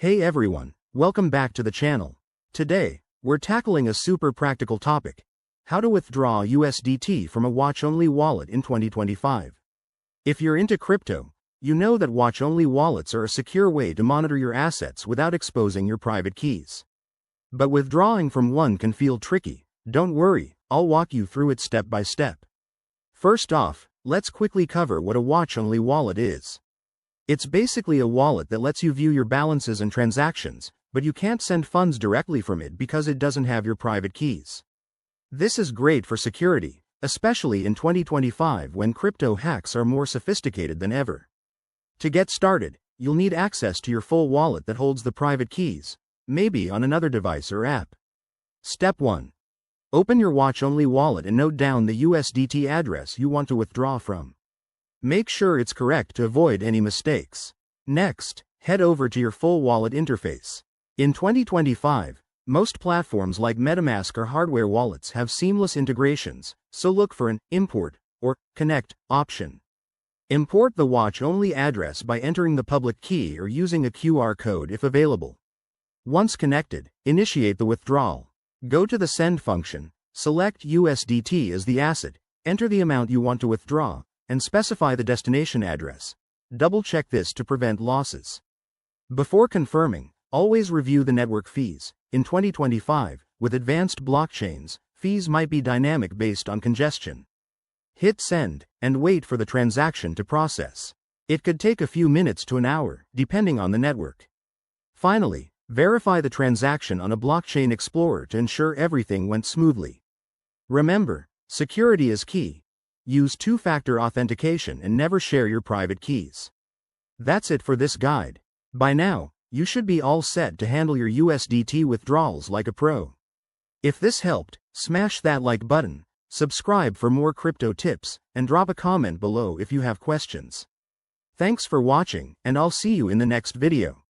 Hey everyone, welcome back to the channel. Today, we're tackling a super practical topic: how to withdraw USDT from a watch-only wallet in 2025. If you're into crypto, you know that watch-only wallets are a secure way to monitor your assets without exposing your private keys. But withdrawing from one can feel tricky. Don't worry, I'll walk you through it step by step. First off, let's quickly cover what a watch-only wallet is. It's basically a wallet that lets you view your balances and transactions, but you can't send funds directly from it because it doesn't have your private keys. This is great for security, especially in 2025 when crypto hacks are more sophisticated than ever. To get started, you'll need access to your full wallet that holds the private keys, maybe on another device or app. Step 1. Open your watch-only wallet and note down the USDT address you want to withdraw from. Make sure it's correct to avoid any mistakes. Next, head over to your full wallet interface. In 2025, most platforms like MetaMask or hardware wallets have seamless integrations, so look for an import or connect option. Import the watch-only address by entering the public key or using a QR code if available. Once connected, initiate the withdrawal. Go to the send function, select USDT as the asset, enter the amount you want to withdraw, and specify the destination address. Double-check this to prevent losses. Before confirming, always review the network fees. In 2025, with advanced blockchains, fees might be dynamic based on congestion. Hit send, and wait for the transaction to process. It could take a few minutes to an hour, depending on the network. Finally, verify the transaction on a blockchain explorer to ensure everything went smoothly. Remember, security is key. Use two-factor authentication and never share your private keys. That's it for this guide. By now, you should be all set to handle your USDT withdrawals like a pro. If this helped, smash that like button, subscribe for more crypto tips, and drop a comment below if you have questions. Thanks for watching, and I'll see you in the next video.